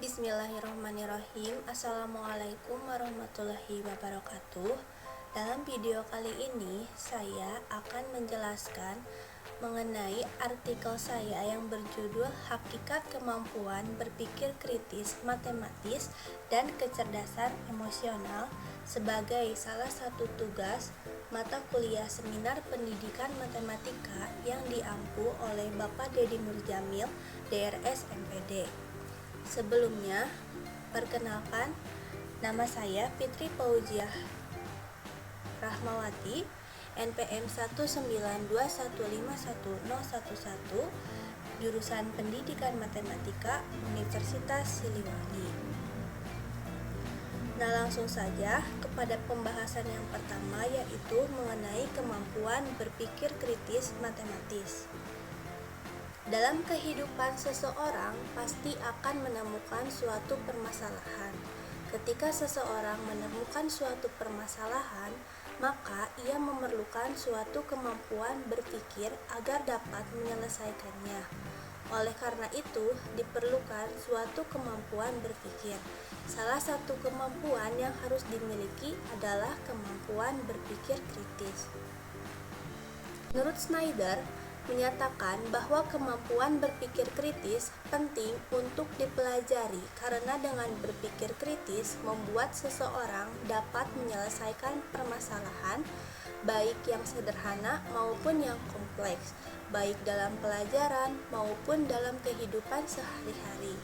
Bismillahirrahmanirrahim. Assalamualaikum warahmatullahi wabarakatuh. Dalam video kali ini saya akan menjelaskan mengenai artikel saya yang berjudul Hakikat Kemampuan Berpikir Kritis Matematis dan Kecerdasan Emosional sebagai salah satu tugas mata kuliah Seminar Pendidikan Matematika yang diampu oleh Bapak Dedi Nurjamil, DRS MPD. Sebelumnya, perkenalkan, nama saya Fitri Fauziah Rahmawati, NPM 192151011, jurusan Pendidikan Matematika, Universitas Siliwangi. Nah, langsung saja kepada pembahasan yang pertama, yaitu mengenai kemampuan berpikir kritis matematis. Dalam kehidupan seseorang pasti akan menemukan suatu permasalahan. Ketika seseorang menemukan suatu permasalahan, maka ia memerlukan suatu kemampuan berpikir agar dapat menyelesaikannya. Oleh karena itu, diperlukan suatu kemampuan berpikir. Salah satu kemampuan yang harus dimiliki adalah kemampuan berpikir kritis. Menurut Schneider, menyatakan bahwa kemampuan berpikir kritis penting untuk dipelajari karena dengan berpikir kritis membuat seseorang dapat menyelesaikan permasalahan baik yang sederhana maupun yang kompleks, baik dalam pelajaran maupun dalam kehidupan sehari-hari.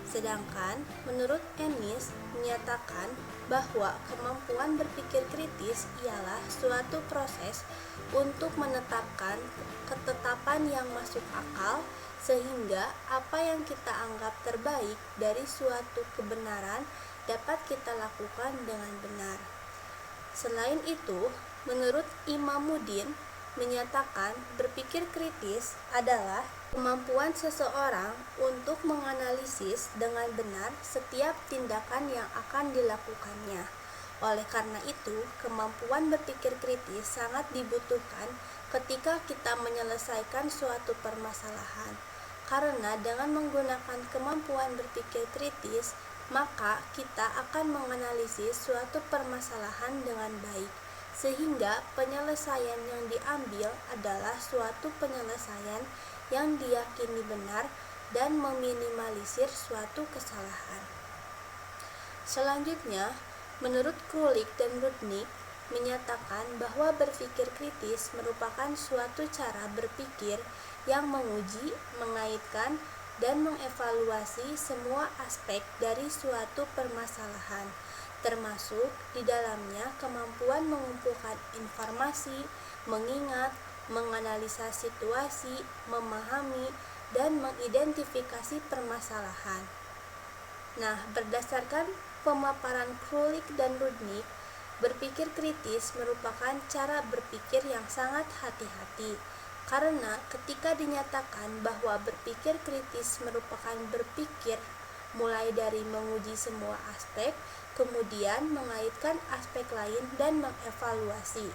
Sedangkan menurut Ennis menyatakan bahwa kemampuan berpikir kritis ialah suatu proses untuk menetapkan ketetapan yang masuk akal sehingga apa yang kita anggap terbaik dari suatu kebenaran dapat kita lakukan dengan benar. Selain itu, menurut Imamuddin menyatakan berpikir kritis adalah kemampuan seseorang untuk menganalisis dengan benar setiap tindakan yang akan dilakukannya. Oleh karena itu, kemampuan berpikir kritis sangat dibutuhkan ketika kita menyelesaikan suatu permasalahan. Karena dengan menggunakan kemampuan berpikir kritis, maka kita akan menganalisis suatu permasalahan dengan baik, sehingga penyelesaian yang diambil adalah suatu penyelesaian yang diyakini benar dan meminimalisir suatu kesalahan. Selanjutnya, menurut Krulik dan Rudnick menyatakan bahwa berpikir kritis merupakan suatu cara berpikir yang menguji, mengaitkan, dan mengevaluasi semua aspek dari suatu permasalahan, termasuk di dalamnya kemampuan mengumpulkan informasi, mengingat, menganalisa situasi, memahami, dan mengidentifikasi permasalahan. Nah, berdasarkan pemaparan Krulik dan Rudnick, berpikir kritis merupakan cara berpikir yang sangat hati-hati, karena ketika dinyatakan bahwa berpikir kritis merupakan berpikir mulai dari menguji semua aspek, kemudian mengaitkan aspek lain dan mengevaluasi,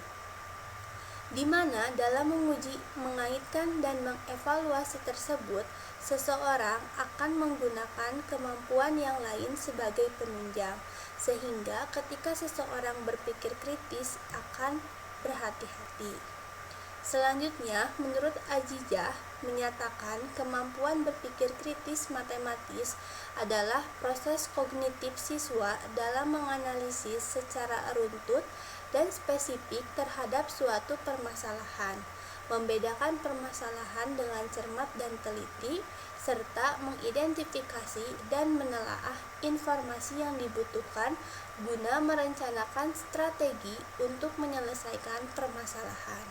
di mana dalam menguji, mengaitkan, dan mengevaluasi tersebut, seseorang akan menggunakan kemampuan yang lain sebagai penunjang, sehingga ketika seseorang berpikir kritis akan berhati-hati. Selanjutnya, menurut Azizah menyatakan kemampuan berpikir kritis matematis adalah proses kognitif siswa dalam menganalisis secara runtut dan spesifik terhadap suatu permasalahan, membedakan permasalahan dengan cermat dan teliti, serta mengidentifikasi dan menelaah informasi yang dibutuhkan guna merencanakan strategi untuk menyelesaikan permasalahan.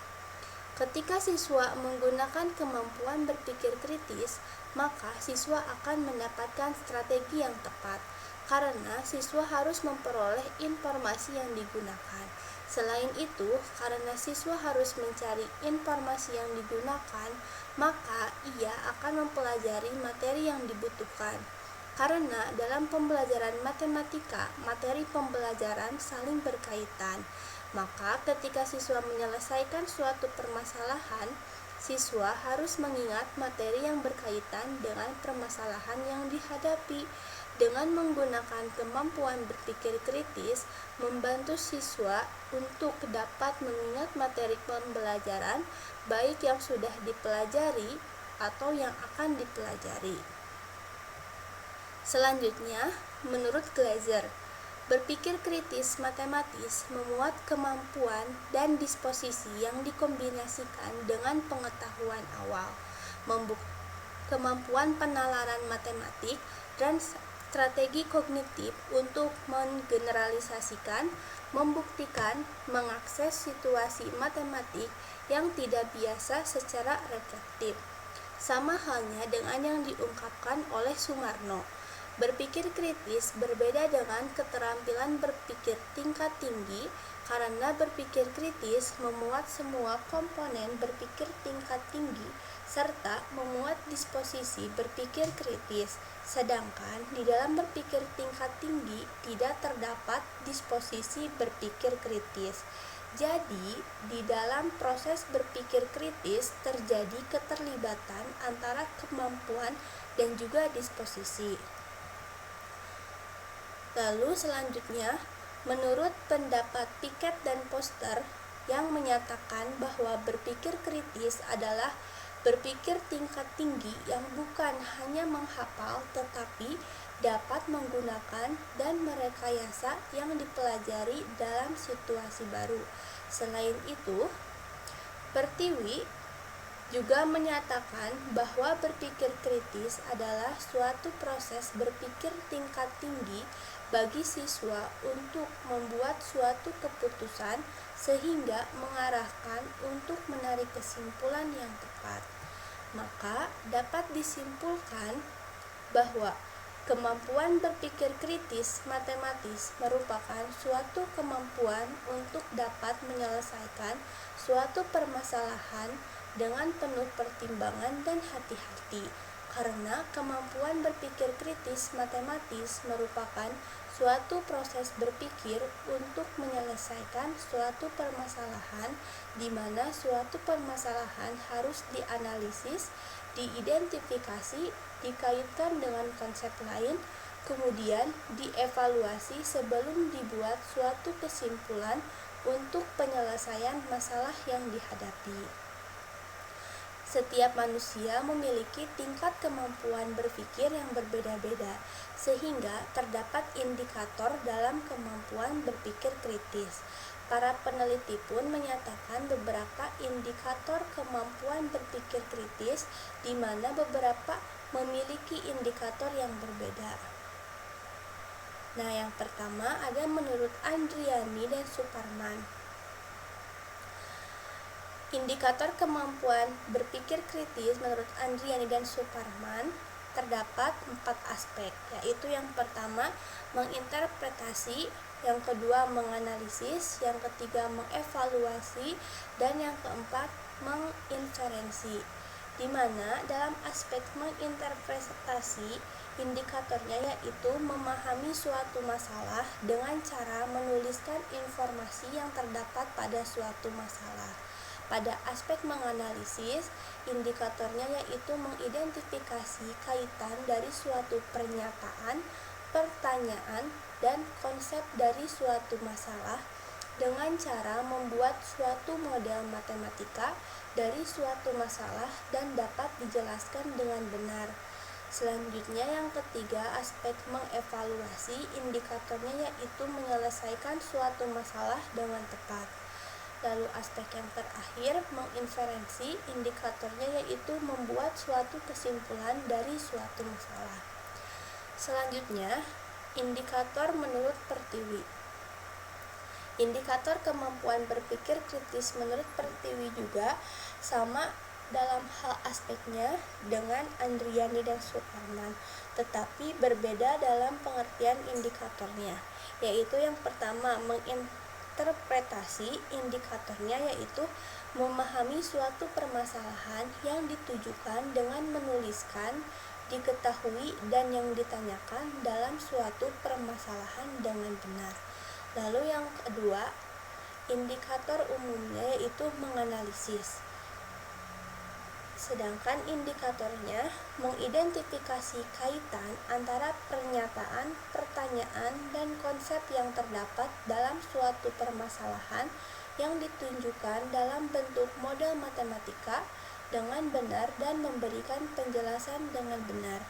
Ketika siswa menggunakan kemampuan berpikir kritis, maka siswa akan mendapatkan strategi yang tepat, karena siswa harus memperoleh informasi yang digunakan. Selain itu, karena siswa harus mencari informasi yang digunakan, maka ia akan mempelajari materi yang dibutuhkan. Karena dalam pembelajaran matematika, materi pembelajaran saling berkaitan. Maka ketika siswa menyelesaikan suatu permasalahan, Siswa harus mengingat materi yang berkaitan dengan permasalahan yang dihadapi. Dengan menggunakan kemampuan berpikir kritis, membantu siswa untuk dapat mengingat materi pembelajaran, baik yang sudah dipelajari atau yang akan dipelajari. Selanjutnya, menurut Glaser, berpikir kritis matematis memuat kemampuan dan disposisi yang dikombinasikan dengan pengetahuan awal, kemampuan penalaran matematik, dan strategi kognitif untuk menggeneralisasikan, membuktikan, mengakses situasi matematik yang tidak biasa secara reflektif. Sama halnya dengan yang diungkapkan oleh Sumarno. Berpikir kritis berbeda dengan keterampilan berpikir tingkat tinggi karena berpikir kritis memuat semua komponen berpikir tingkat tinggi serta memuat disposisi berpikir kritis, sedangkan di dalam berpikir tingkat tinggi tidak terdapat disposisi berpikir kritis. Jadi, di dalam proses berpikir kritis terjadi keterlibatan antara kemampuan dan juga disposisi. Lalu selanjutnya, menurut pendapat Piaget dan Foster yang menyatakan bahwa berpikir kritis adalah berpikir tingkat tinggi yang bukan hanya menghafal tetapi dapat menggunakan dan merekayasa yang dipelajari dalam situasi baru. Selain itu, Pertiwi juga menyatakan bahwa berpikir kritis adalah suatu proses berpikir tingkat tinggi bagi siswa untuk membuat suatu keputusan sehingga mengarahkan untuk menarik kesimpulan yang tepat. Maka dapat disimpulkan bahwa kemampuan berpikir kritis matematis merupakan suatu kemampuan untuk dapat menyelesaikan suatu permasalahan dengan penuh pertimbangan dan hati-hati, karena kemampuan berpikir kritis matematis merupakan suatu proses berpikir untuk menyelesaikan suatu permasalahan di mana suatu permasalahan harus dianalisis, diidentifikasi, dikaitkan dengan konsep lain, kemudian dievaluasi sebelum dibuat suatu kesimpulan untuk penyelesaian masalah yang dihadapi. Setiap manusia memiliki tingkat kemampuan berpikir yang berbeda-beda, sehingga terdapat indikator dalam kemampuan berpikir kritis. Para peneliti pun menyatakan beberapa indikator kemampuan berpikir kritis, di mana beberapa memiliki indikator yang berbeda. Nah, yang pertama ada menurut Andriani dan Suparman. Indikator kemampuan berpikir kritis menurut Andriani dan Suparman terdapat 4 aspek, yaitu yang pertama menginterpretasi, yang kedua menganalisis, yang ketiga mengevaluasi, dan yang keempat menginferensi. Di mana dalam aspek menginterpretasi, indikatornya yaitu memahami suatu masalah dengan cara menuliskan informasi yang terdapat pada suatu masalah. Pada aspek menganalisis, indikatornya yaitu mengidentifikasi kaitan dari suatu pernyataan, pertanyaan, dan konsep dari suatu masalah dengan cara membuat suatu model matematika dari suatu masalah dan dapat dijelaskan dengan benar. Selanjutnya yang ketiga, aspek mengevaluasi, indikatornya yaitu menyelesaikan suatu masalah dengan tepat. Lalu aspek yang terakhir, menginferensi, indikatornya yaitu membuat suatu kesimpulan dari suatu masalah. Selanjutnya, indikator menurut Pertiwi. Indikator kemampuan berpikir kritis menurut Pertiwi juga sama dalam hal aspeknya dengan Andriani dan Suparman, tetapi berbeda dalam pengertian indikatornya, yaitu yang pertama menginterpretasi, indikatornya yaitu memahami suatu permasalahan yang ditujukan dengan menuliskan, diketahui, dan yang ditanyakan dalam suatu permasalahan dengan benar. Lalu yang kedua, indikator umumnya yaitu menganalisis. Sedangkan indikatornya mengidentifikasi kaitan antara pernyataan, pertanyaan, dan konsep yang terdapat dalam suatu permasalahan yang ditunjukkan dalam bentuk model matematika dengan benar dan memberikan penjelasan dengan benar.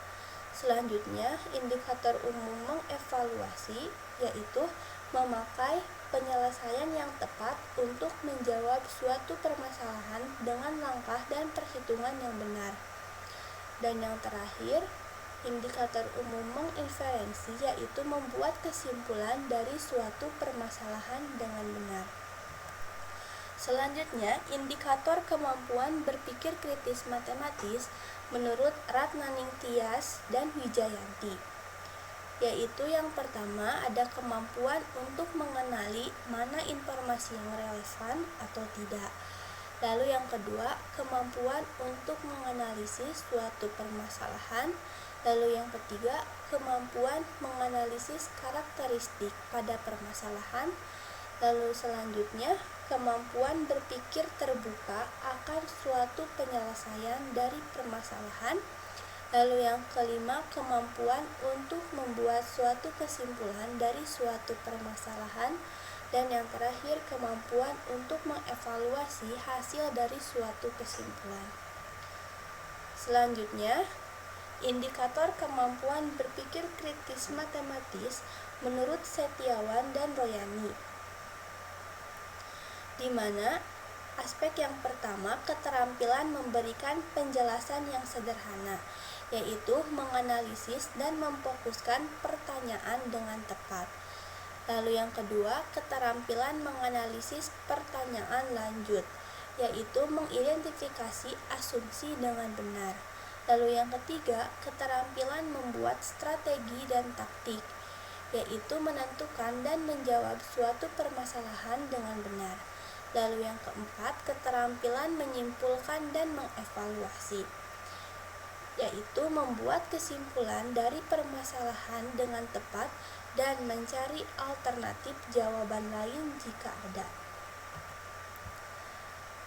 Selanjutnya, indikator umum mengevaluasi, yaitu memakai penyelesaian yang tepat untuk menjawab suatu permasalahan dengan langkah dan perhitungan yang benar. Dan yang terakhir, indikator umum menginferensi, yaitu membuat kesimpulan dari suatu permasalahan dengan benar. Selanjutnya, indikator kemampuan berpikir kritis matematis menurut Ratnaning Tias dan Wijayanti, yaitu yang pertama ada kemampuan untuk mengenali mana informasi yang relevan atau tidak. Lalu yang kedua, kemampuan untuk menganalisis suatu permasalahan. Lalu yang ketiga, kemampuan menganalisis karakteristik pada permasalahan. Lalu selanjutnya, kemampuan berpikir terbuka akan suatu penyelesaian dari permasalahan. Lalu yang kelima, kemampuan untuk membuat suatu kesimpulan dari suatu permasalahan. Dan yang terakhir, kemampuan untuk mengevaluasi hasil dari suatu kesimpulan. Selanjutnya, indikator kemampuan berpikir kritis matematis menurut Setiawan dan Royani, di mana aspek yang pertama keterampilan memberikan penjelasan yang sederhana, yaitu menganalisis dan memfokuskan pertanyaan dengan tepat. Lalu yang kedua, keterampilan menganalisis pertanyaan lanjut, yaitu mengidentifikasi asumsi dengan benar. Lalu yang ketiga, keterampilan membuat strategi dan taktik, yaitu menentukan dan menjawab suatu permasalahan dengan benar. Lalu yang keempat, keterampilan menyimpulkan dan mengevaluasi, yaitu membuat kesimpulan dari permasalahan dengan tepat dan mencari alternatif jawaban lain jika ada.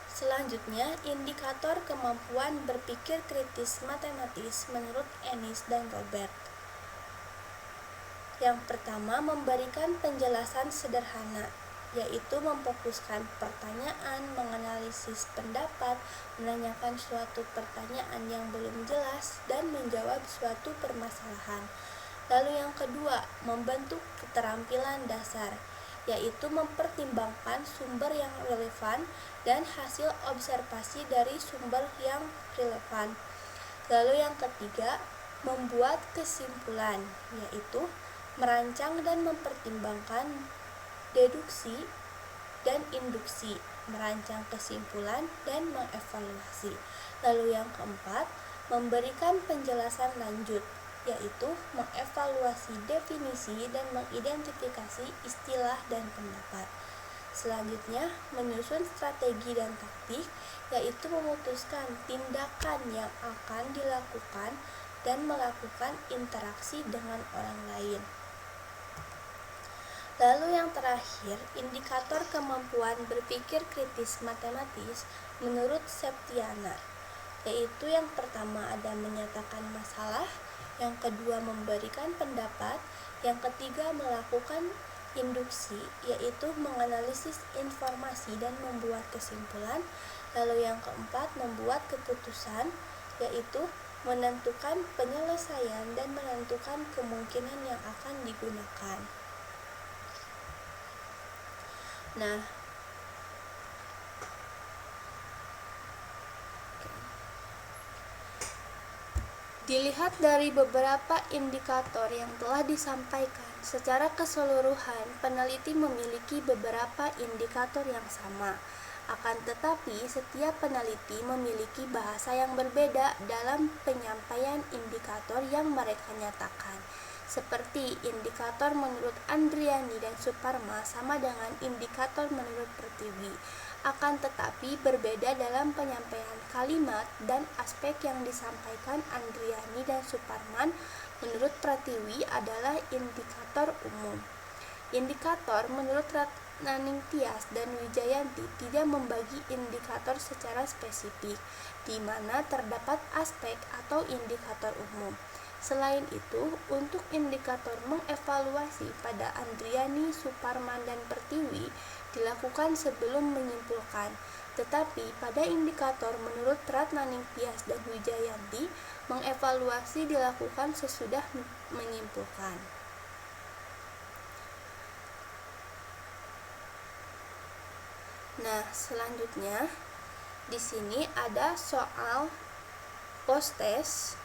Selanjutnya, indikator kemampuan berpikir kritis matematis menurut Ennis dan Robert. Yang pertama, memberikan penjelasan sederhana, yaitu memfokuskan pertanyaan, menganalisis pendapat, menanyakan suatu pertanyaan yang belum jelas, dan menjawab suatu permasalahan. Lalu yang kedua, membentuk keterampilan dasar, yaitu mempertimbangkan sumber yang relevan dan hasil observasi dari sumber yang relevan. Lalu yang ketiga, membuat kesimpulan, yaitu merancang dan mempertimbangkan deduksi dan induksi, merancang kesimpulan dan mengevaluasi. Lalu yang keempat, memberikan penjelasan lanjut, yaitu mengevaluasi definisi dan mengidentifikasi istilah dan pendapat. Selanjutnya, menyusun strategi dan taktik, yaitu memutuskan tindakan yang akan dilakukan dan melakukan interaksi dengan orang lain. Lalu yang terakhir, indikator kemampuan berpikir kritis matematis menurut Septiana, yaitu yang pertama ada menyatakan masalah, yang kedua memberikan pendapat, yang ketiga melakukan induksi, yaitu menganalisis informasi dan membuat kesimpulan, lalu yang keempat membuat keputusan, yaitu menentukan penyelesaian dan menentukan kemungkinan yang akan digunakan. Nah, dilihat dari beberapa indikator yang telah disampaikan, secara keseluruhan peneliti memiliki beberapa indikator yang sama. Akan tetapi, setiap peneliti memiliki bahasa yang berbeda dalam penyampaian indikator yang mereka nyatakan. Seperti indikator menurut Andriani dan Suparma sama dengan indikator menurut Pertiwi, akan tetapi berbeda dalam penyampaian kalimat dan aspek yang disampaikan Andriani dan Suparman menurut Pratiwi adalah indikator umum. Indikator menurut Ratnaningtyas dan Wijayanti tidak membagi indikator secara spesifik, di mana terdapat aspek atau indikator umum. Selain itu, untuk indikator mengevaluasi pada Andriani, Suparman, dan Pertiwi dilakukan sebelum menyimpulkan. Tetapi pada indikator menurut Ratnaningtyas dan Wijayanti, mengevaluasi dilakukan sesudah menyimpulkan. Nah, selanjutnya di sini ada soal post-test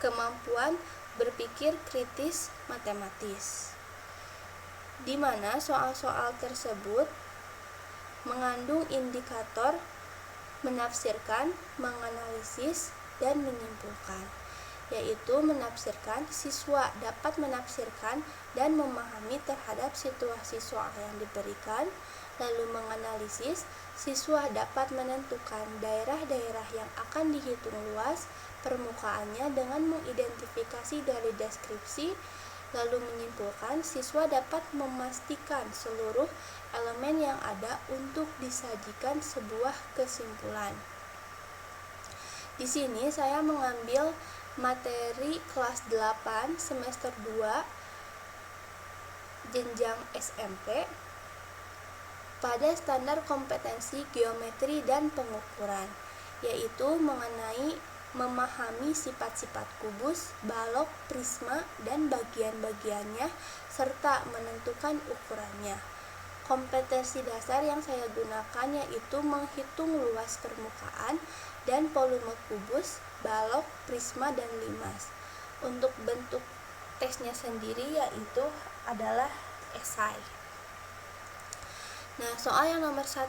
kemampuan berpikir kritis matematis, di mana soal-soal tersebut mengandung indikator menafsirkan, menganalisis, dan menyimpulkan, yaitu menafsirkan, siswa dapat menafsirkan dan memahami terhadap situasi soal yang diberikan. Lalu menganalisis, siswa dapat menentukan daerah-daerah yang akan dihitung luas permukaannya dengan mengidentifikasi dari deskripsi. Lalu menyimpulkan, siswa dapat memastikan seluruh elemen yang ada untuk disajikan sebuah kesimpulan. Di sini saya mengambil materi kelas 8 semester 2 jenjang SMP pada standar kompetensi geometri dan pengukuran, yaitu mengenai memahami sifat-sifat kubus, balok, prisma, dan bagian-bagiannya, serta menentukan ukurannya. Kompetensi dasar yang saya gunakan yaitu menghitung luas permukaan dan volume kubus, balok, prisma, dan limas. Untuk bentuk tesnya sendiri yaitu adalah esai. Nah, soal yang nomor 1,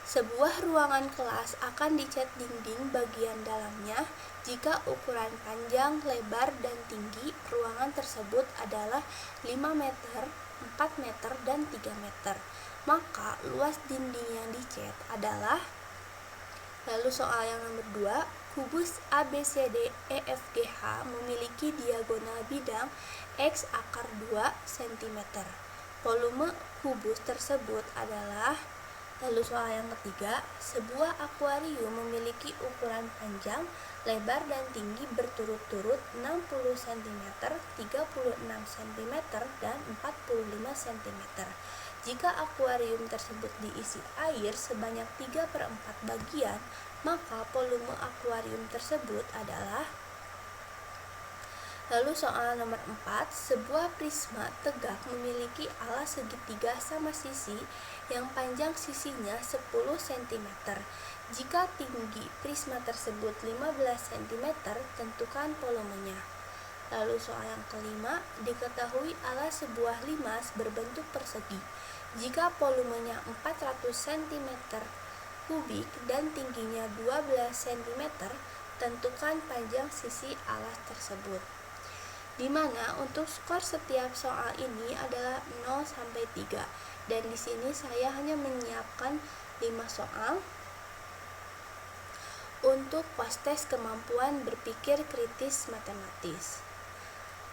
sebuah ruangan kelas akan dicat dinding bagian dalamnya jika ukuran panjang, lebar, dan tinggi ruangan tersebut adalah 5 meter, 4 meter, dan 3 meter. Maka luas dinding yang dicat adalah. Lalu soal yang nomor 2, kubus ABCDEFGH memiliki diagonal bidang X akar 2 cm. Volume kubus tersebut adalah. Lalu soal yang ketiga, sebuah akuarium memiliki ukuran panjang, lebar, dan tinggi berturut-turut 60 cm, 36 cm, dan 45 cm. Jika akuarium tersebut diisi air sebanyak 3/4 bagian, maka volume akuarium tersebut adalah. Lalu soal nomor 4, sebuah prisma tegak memiliki alas segitiga sama sisi yang panjang sisinya 10 cm. Jika tinggi prisma tersebut 15 cm, tentukan volumenya. Lalu soal yang kelima, diketahui alas sebuah limas berbentuk persegi. Jika volumenya 400 cm kubik dan tingginya 12 cm, tentukan panjang sisi alas tersebut. Di mana untuk skor setiap soal ini adalah 0 sampai 3. Dan di sini saya hanya menyiapkan 5 soal untuk post-test kemampuan berpikir kritis matematis.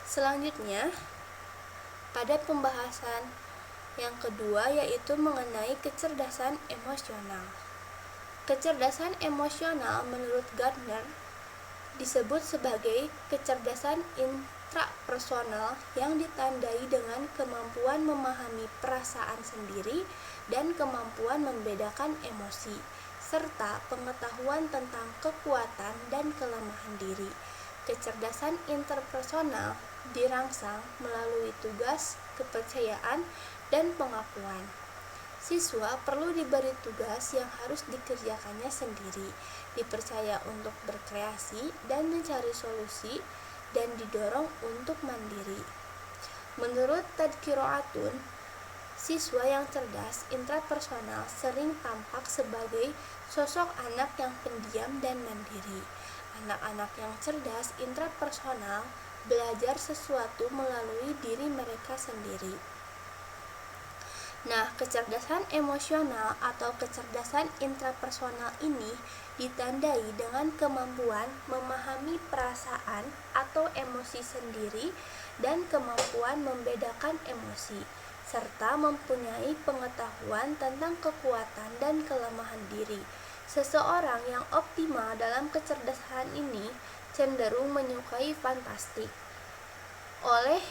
Selanjutnya, pada pembahasan yang kedua yaitu mengenai kecerdasan emosional. Kecerdasan emosional menurut Gardner disebut sebagai kecerdasan intrapersonal yang ditandai dengan kemampuan memahami perasaan sendiri dan kemampuan membedakan emosi, serta pengetahuan tentang kekuatan dan kelemahan diri. Kecerdasan interpersonal dirangsang melalui tugas, kepercayaan, dan pengakuan. Siswa perlu diberi tugas yang harus dikerjakannya sendiri, dipercaya untuk berkreasi dan mencari solusi, dan didorong untuk mandiri. Menurut Tadkiroatun, siswa yang cerdas intrapersonal sering tampak sebagai sosok anak yang pendiam dan mandiri. Anak-anak yang cerdas intrapersonal belajar sesuatu melalui diri mereka sendiri. Nah, kecerdasan emosional atau kecerdasan intrapersonal ini ditandai dengan kemampuan memahami perasaan atau emosi sendiri dan kemampuan membedakan emosi. serta mempunyai pengetahuan tentang kekuatan dan kelemahan diri. Seseorang yang optimal dalam kecerdasan ini cenderung menyukai fantastik. Oleh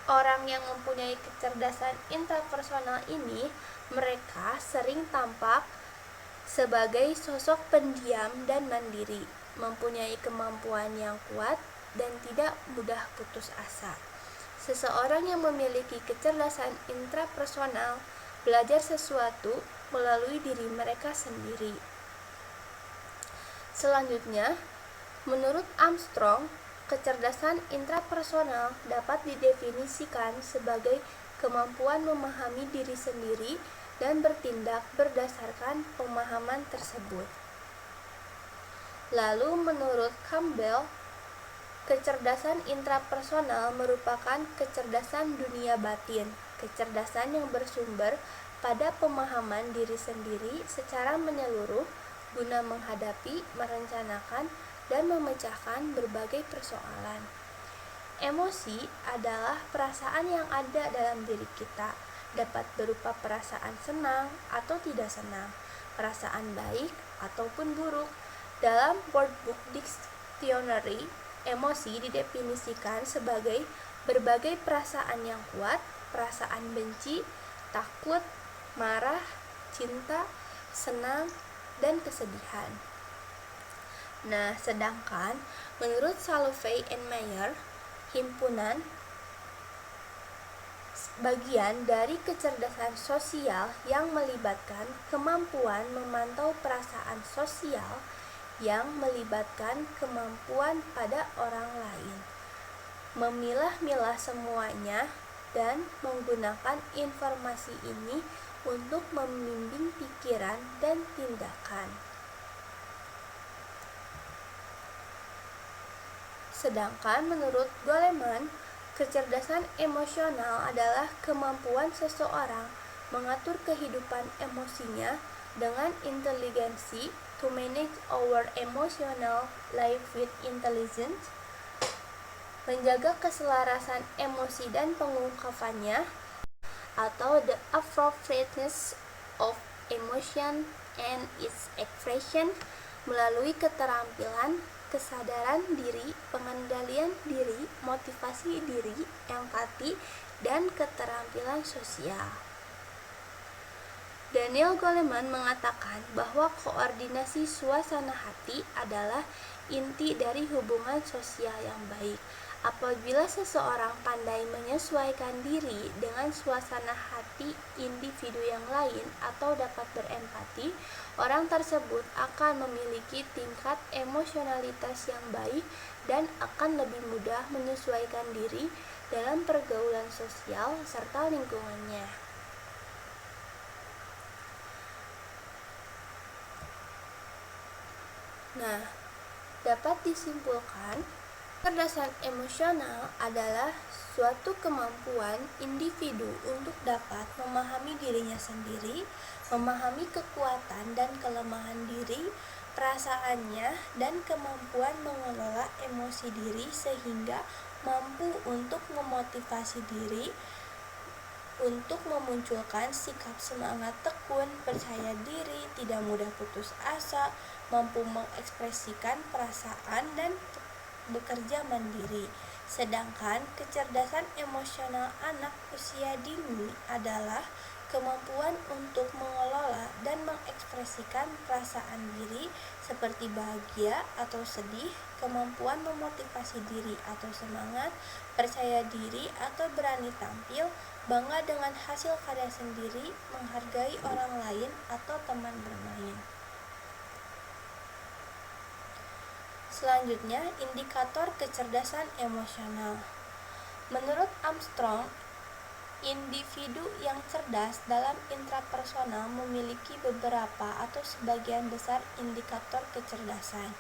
orang yang mempunyai kecerdasan intrapersonal ini, mereka sering tampak sebagai sosok pendiam dan mandiri, mempunyai kemampuan yang kuat dan tidak mudah putus asa. Seseorang yang memiliki kecerdasan intrapersonal belajar sesuatu melalui diri mereka sendiri. Selanjutnya, menurut Armstrong, kecerdasan intrapersonal dapat didefinisikan sebagai kemampuan memahami diri sendiri dan bertindak berdasarkan pemahaman tersebut. Lalu menurut Campbell, kecerdasan intrapersonal merupakan kecerdasan dunia batin, kecerdasan yang bersumber pada pemahaman diri sendiri secara menyeluruh guna menghadapi, merencanakan, dan memecahkan berbagai persoalan. Emosi adalah perasaan yang ada dalam diri kita, dapat berupa perasaan senang atau tidak senang, perasaan baik ataupun buruk. Dalam World Book Dictionary, emosi didefinisikan sebagai berbagai perasaan yang kuat, perasaan benci, takut, marah, cinta, senang, dan kesedihan. Nah, sedangkan menurut Salovey and Meyer, himpunan bagian dari kecerdasan sosial yang melibatkan kemampuan memantau perasaan sosial yang melibatkan kemampuan pada orang lain, memilah-milah semuanya dan menggunakan informasi ini untuk membimbing pikiran dan tindakan. Sedangkan menurut Goleman, kecerdasan emosional adalah kemampuan seseorang mengatur kehidupan emosinya dengan inteligensi, to manage our emotional life with intelligence, menjaga keselarasan emosi dan pengungkapannya, atau the appropriateness of emotion and its expression, melalui keterampilan, kesadaran diri, pengendalian diri, motivasi diri, empati, dan keterampilan sosial. Daniel Goleman mengatakan bahwa koordinasi suasana hati adalah inti dari hubungan sosial yang baik. Apabila seseorang pandai menyesuaikan diri dengan suasana hati individu yang lain atau dapat berempati, orang tersebut akan memiliki tingkat emosionalitas yang baik dan akan lebih mudah menyesuaikan diri dalam pergaulan sosial serta lingkungannya. Nah, dapat disimpulkan, kecerdasan emosional adalah suatu kemampuan individu untuk dapat memahami dirinya sendiri, memahami kekuatan dan kelemahan diri, perasaannya, dan kemampuan mengelola emosi diri sehingga mampu untuk memotivasi diri untuk memunculkan sikap semangat tekun, percaya diri, tidak mudah putus asa, mampu mengekspresikan perasaan, dan bekerja mandiri. Sedangkan kecerdasan emosional anak usia dini adalah kemampuan untuk mengelola dan mengekspresikan perasaan diri seperti bahagia atau sedih, kemampuan memotivasi diri atau semangat, percaya diri atau berani tampil, bangga dengan hasil karya sendiri, menghargai orang lain atau teman bermain. Selanjutnya, indikator kecerdasan emosional. Menurut Armstrong, individu yang cerdas dalam intrapersonal memiliki beberapa atau sebagian besar indikator kecerdasan,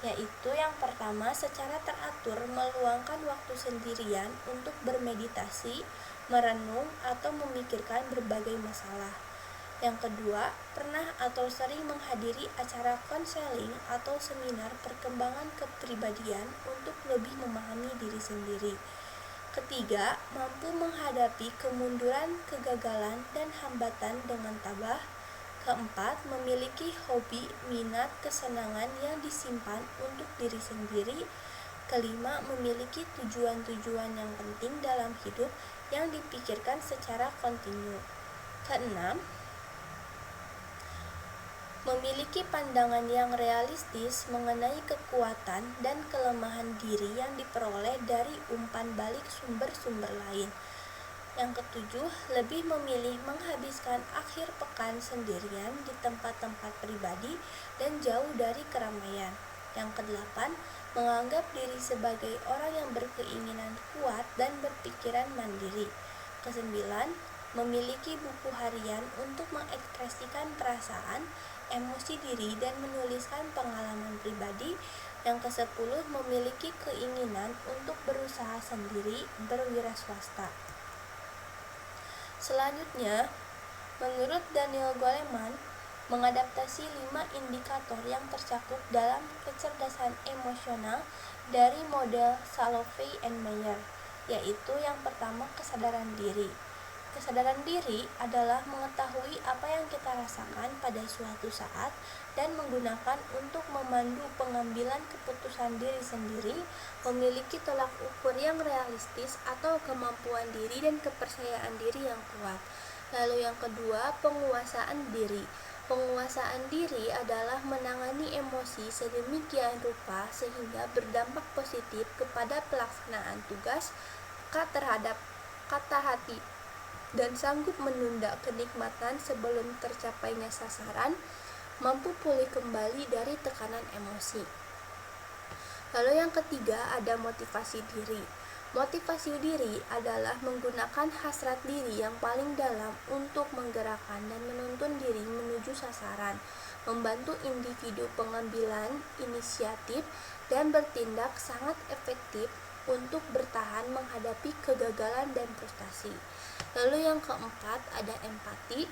yaitu yang pertama, secara teratur meluangkan waktu sendirian untuk bermeditasi, merenung, atau memikirkan berbagai masalah. Yang kedua, pernah atau sering menghadiri acara konseling atau seminar perkembangan kepribadian untuk lebih memahami diri sendiri. Ketiga, mampu menghadapi kemunduran, kegagalan, dan hambatan dengan tabah. Keempat, memiliki hobi, minat, kesenangan yang disimpan untuk diri sendiri. Kelima, memiliki tujuan-tujuan yang penting dalam hidup yang dipikirkan secara kontinu. Keenam, memiliki pandangan yang realistis mengenai kekuatan dan kelemahan diri yang diperoleh dari umpan balik sumber-sumber lain. Yang ketujuh, lebih memilih menghabiskan akhir pekan sendirian di tempat-tempat pribadi dan jauh dari keramaian. Yang kedelapan, menganggap diri sebagai orang yang berkeinginan kuat dan berpikiran mandiri. Kesembilan, memiliki buku harian untuk mengekspresikan perasaan, emosi diri dan menuliskan pengalaman pribadi. Yang kesepuluh, memiliki keinginan untuk berusaha sendiri, berwirausaha. Selanjutnya, menurut Daniel Goleman, mengadaptasi 5 indikator yang tercakup dalam kecerdasan emosional dari model Salovey and Meyer, yaitu yang pertama, kesadaran diri. Kesadaran diri adalah mengetahui apa yang kita rasakan pada suatu saat dan menggunakan untuk memandu pengambilan keputusan diri sendiri, memiliki tolak ukur yang realistis atau kemampuan diri dan kepercayaan diri yang kuat. Lalu yang kedua, penguasaan diri. Penguasaan diri adalah menangani emosi sedemikian rupa sehingga berdampak positif kepada pelaksanaan tugas, terhadap kata hati, dan sanggup menunda kenikmatan sebelum tercapainya sasaran, mampu pulih kembali dari tekanan emosi. Lalu yang ketiga, ada motivasi diri. Motivasi diri adalah menggunakan hasrat diri yang paling dalam untuk menggerakkan dan menuntun diri menuju sasaran, membantu individu pengambilan inisiatif dan bertindak sangat efektif untuk bertahan menghadapi kegagalan dan frustasi. Lalu yang keempat, ada empati.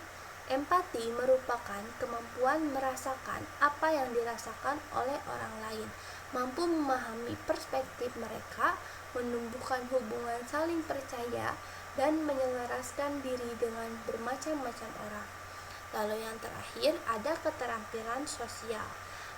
Empati merupakan kemampuan merasakan apa yang dirasakan oleh orang lain, mampu memahami perspektif mereka, menumbuhkan hubungan saling percaya, dan menyelaraskan diri dengan bermacam-macam orang. Lalu yang terakhir, ada keterampilan sosial.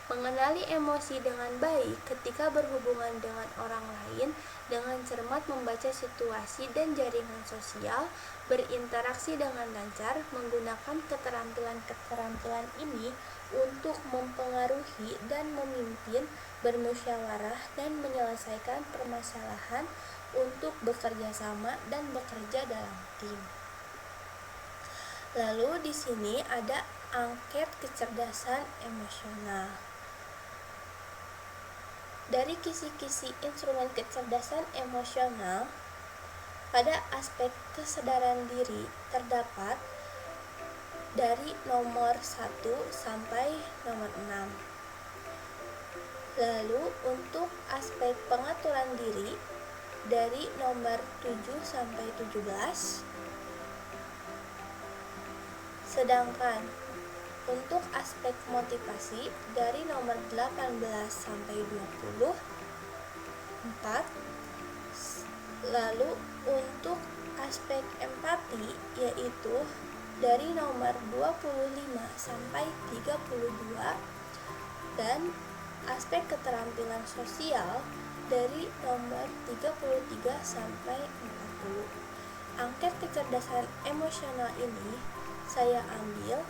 Mengenali emosi dengan baik ketika berhubungan dengan orang lain, dengan cermat membaca situasi dan jaringan sosial, berinteraksi dengan lancar, menggunakan keterampilan ini untuk mempengaruhi dan memimpin, bermusyawarah dan menyelesaikan permasalahan, untuk bekerja sama dan bekerja dalam tim. Lalu di sini ada angket kecerdasan emosional. Dari kisi-kisi instrumen kecerdasan emosional, pada aspek kesadaran diri terdapat dari nomor 1 sampai nomor 6. Lalu untuk aspek pengaturan diri dari nomor 7 sampai 17. Sedangkan untuk aspek motivasi dari nomor 18 sampai 24. Lalu untuk aspek empati yaitu dari nomor 25 sampai 32, dan aspek keterampilan sosial dari nomor 33 sampai 40. Angket kecerdasan emosional ini saya ambil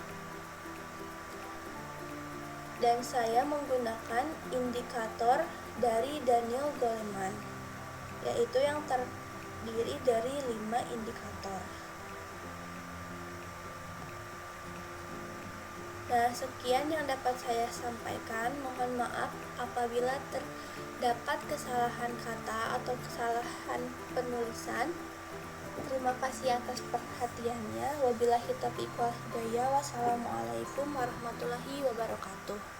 dan saya menggunakan indikator dari Daniel Goleman, yaitu yang terdiri dari 5 indikator. Nah, sekian yang dapat saya sampaikan. Mohon maaf apabila terdapat kesalahan kata atau kesalahan penulisan. Terima kasih atas perhatiannya. Wabillahi taufiq wal hidayah. Wassalamualaikum warahmatullahi wabarakatuh.